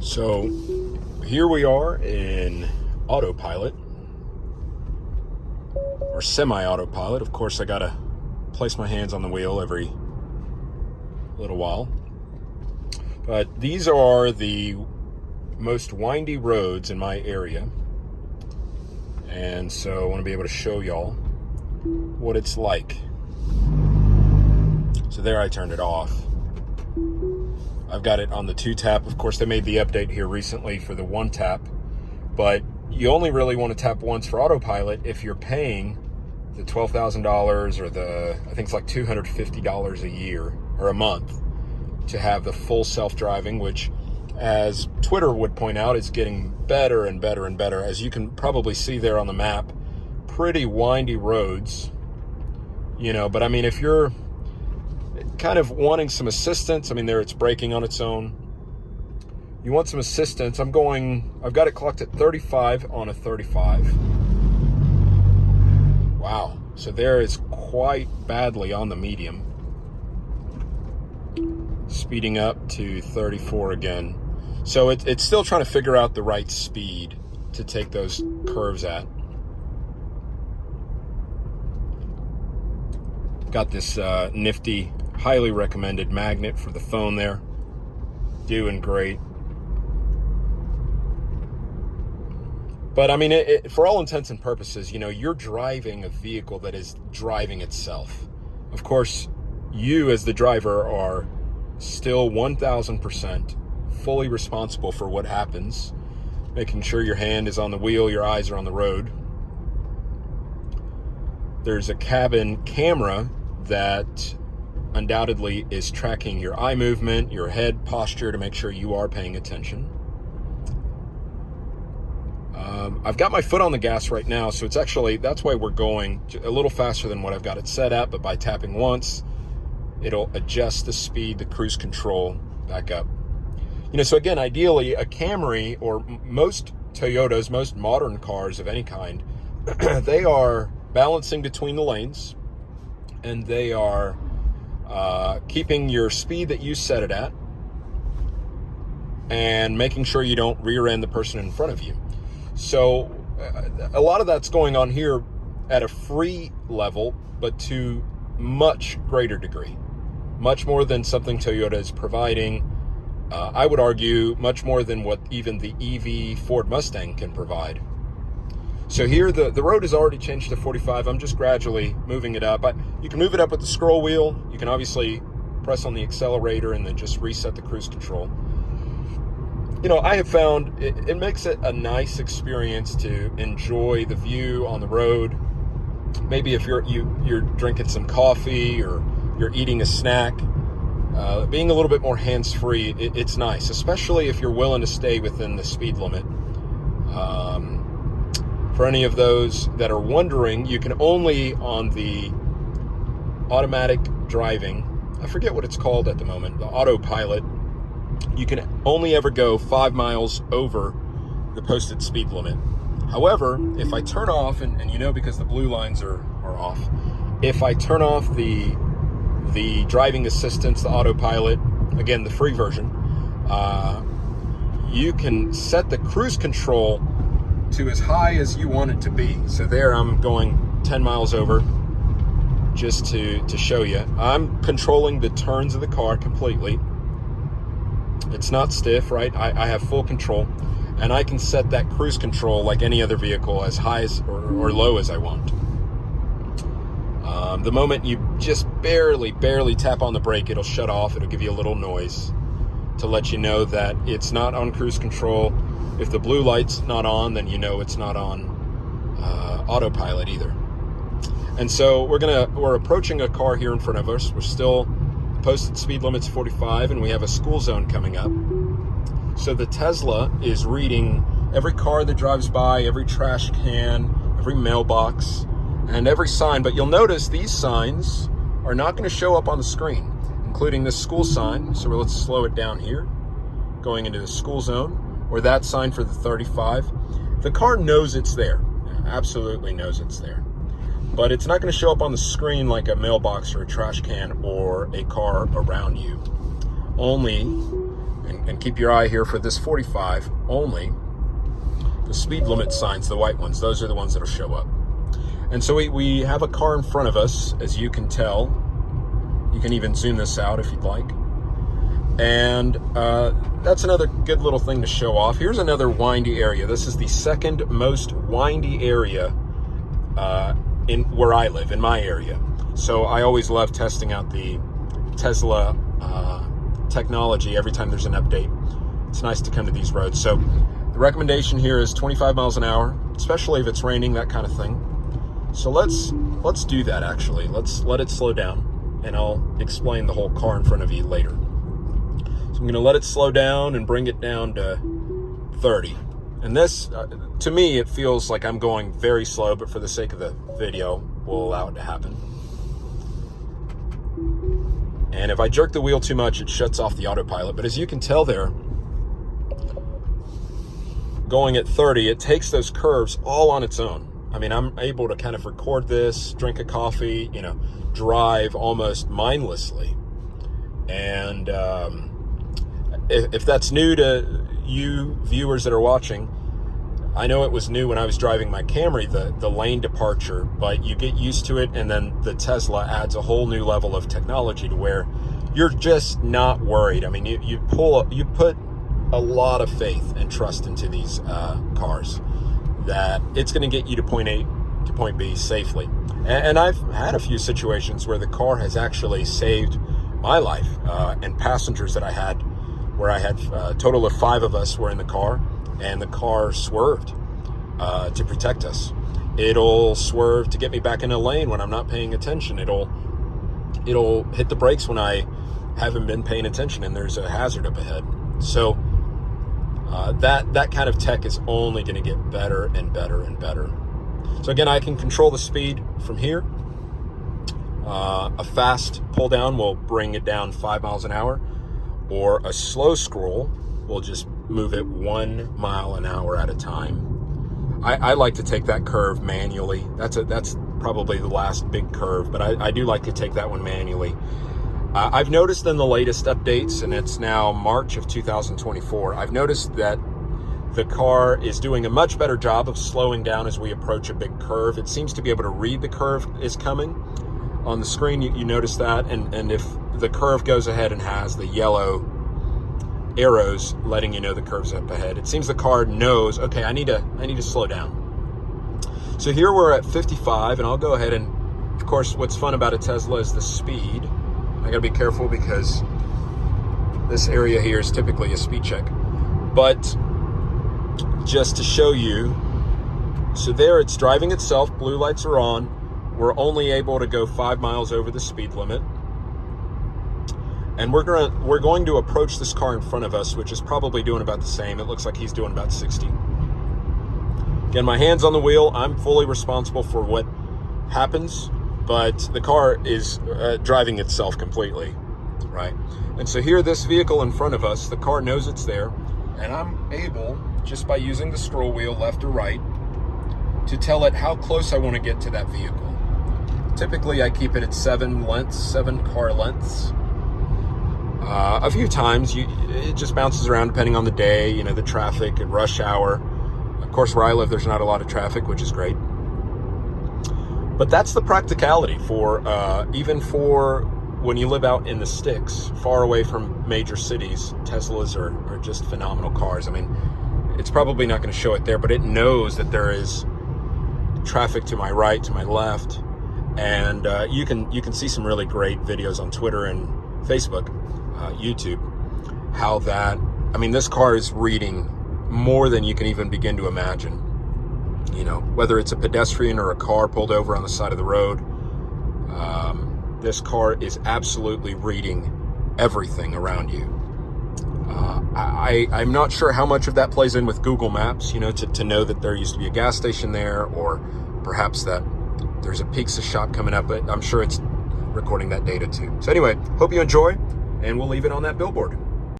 So here we are in autopilot, or semi-autopilot. Of course, I gotta place my hands on the wheel every little while. But these are the most windy roads in my area. And so I want to be able to show y'all what it's like. So there, I turned it off. I've got it on the 2-tap. Of course, they made the update here recently for the 1-tap, but you only really want to tap once for autopilot if you're paying the $12,000 or I think it's like $250 a year or a month to have the full self-driving, which, as Twitter would point out, is getting better and better and better. As you can probably see there on the map, pretty windy roads, but I mean, if you're kind of wanting some assistance, I mean, there it's braking on its own. You want some assistance. I've got it clocked at 35 on a 35. Wow. So there is quite badly on the medium. Speeding up to 34 again. So it's still trying to figure out the right speed to take those curves at. Got this nifty, highly recommended magnet for the phone there. Doing great. But I mean, for all intents and purposes, you're driving a vehicle that is driving itself. Of course, you as the driver are still 1,000% fully responsible for what happens, making sure your hand is on the wheel, your eyes are on the road. There's a cabin camera that undoubtedly is tracking your eye movement, your head posture to make sure you are paying attention. I've got my foot on the gas right now, so that's why we're going a little faster than what I've got it set at, but by tapping once, it'll adjust the speed, the cruise control back up. So again, ideally, a Camry or most Toyotas, most modern cars of any kind, they are balancing between the lanes, and they are keeping your speed that you set it at and making sure you don't rear end the person in front of you. So a lot of that's going on here at a free level, but to much greater degree, much more than something Toyota is providing. I would argue much more than what even the EV Ford Mustang can provide. So here, the road has already changed to 45. I'm just gradually moving it up. You can move it up with the scroll wheel. You can obviously press on the accelerator and then just reset the cruise control. I have found it makes it a nice experience to enjoy the view on the road. Maybe if you're drinking some coffee or you're eating a snack, being a little bit more hands-free, it's nice, especially if you're willing to stay within the speed limit. For any of those that are wondering, you can only, on the automatic driving, I forget what it's called at the moment, the autopilot, you can only ever go 5 miles over the posted speed limit. However, if I turn off, and because the blue lines are off, if I turn off the driving assistance, the autopilot, again, the free version, you can set the cruise control to as high as you want it to be. So there I'm going 10 miles over just to show you. I'm controlling the turns of the car completely. It's not stiff, right? I have full control, and I can set that cruise control like any other vehicle as high as or low as I want. The moment you just barely tap on the brake, it'll shut off. It'll give you a little noise to let you know that it's not on cruise control. If the blue light's not on, then it's not on autopilot either. And so we're approaching a car here in front of us. We're still, posted speed limit's 45, and we have a school zone coming up. So the Tesla is reading every car that drives by, every trash can, every mailbox, and every sign. But you'll notice these signs are not going to show up on the screen, including this school sign. So let's slow it down here, going into the school zone, or that sign for the 35. The car knows it's there, absolutely knows it's there. But it's not going to show up on the screen like a mailbox or a trash can or a car around you. Only and keep your eye here for this 45 only, the speed limit signs, the white ones, those are the ones that'll show up. And so we have a car in front of us, as you can tell. You can even zoom this out if you'd like. And that's another good little thing to show off. Here's another windy area. This is the second most windy area in where I live, in my area. So I always love testing out the Tesla technology every time there's an update. It's nice to come to these roads. So the recommendation here is 25 miles an hour, especially if it's raining, that kind of thing. So let's do that actually. Let's let it slow down, and I'll explain the whole car in front of you later. So I'm gonna let it slow down and bring it down to 30. And this, to me, it feels like I'm going very slow, but for the sake of the video, we'll allow it to happen. And if I jerk the wheel too much, it shuts off the autopilot. But as you can tell there, going at 30, it takes those curves all on its own. I mean, I'm able to kind of record this, drink a coffee, drive almost mindlessly. And if that's new to you viewers that are watching, I know it was new when I was driving my Camry, the lane departure, but you get used to it, and then the Tesla adds a whole new level of technology to where you're just not worried. I mean, you put a lot of faith and trust into these cars that it's going to get you to point A to point B safely. And I've had a few situations where the car has actually saved my life, and passengers that I had, where I had a total of 5 of us were in the car, and the car swerved to protect us. It'll swerve to get me back in a lane when I'm not paying attention. It'll hit the brakes when I haven't been paying attention and there's a hazard up ahead. So that kind of tech is only going to get better and better and better. So again, I can control the speed from here. A fast pull down will bring it down 5 miles an hour, or a slow scroll will just move it 1 mile an hour at a time. I like to take that curve manually. That's probably the last big curve, but I do like to take that one manually. I've noticed in the latest updates, and it's now March of 2024, I've noticed that the car is doing a much better job of slowing down as we approach a big curve. It seems to be able to read the curve is coming. On the screen, you notice that, and if the curve goes ahead and has the yellow arrows letting you know the curve's up ahead, it seems the car knows, okay, I need to slow down. So here we're at 55, and I'll go ahead and, of course, what's fun about a Tesla is the speed. I gotta be careful because this area here is typically a speed check. But just to show you, so there it's driving itself, blue lights are on. We're only able to go 5 miles over the speed limit. And we're going to approach this car in front of us, which is probably doing about the same. It looks like he's doing about 60. Again, my hand's on the wheel. I'm fully responsible for what happens, but the car is driving itself completely, right? And so here, this vehicle in front of us, the car knows it's there, and I'm able, just by using the scroll wheel left or right, to tell it how close I want to get to that vehicle. Typically, I keep it at 7 car lengths. A few times, it just bounces around depending on the day, the traffic and rush hour. Of course, where I live, there's not a lot of traffic, which is great. But that's the practicality for, even for when you live out in the sticks, far away from major cities. Teslas are just phenomenal cars. I mean, it's probably not going to show it there, but it knows that there is traffic to my right, to my left. And you can see some really great videos on Twitter and Facebook, YouTube, how that, I mean, this car is reading more than you can even begin to imagine. Whether it's a pedestrian or a car pulled over on the side of the road, this car is absolutely reading everything around you. I'm not sure how much of that plays in with Google Maps, to know that there used to be a gas station there, or perhaps that there's a pizza shop coming up, but I'm sure it's recording that data too. So anyway, hope you enjoy, and we'll leave it on that billboard.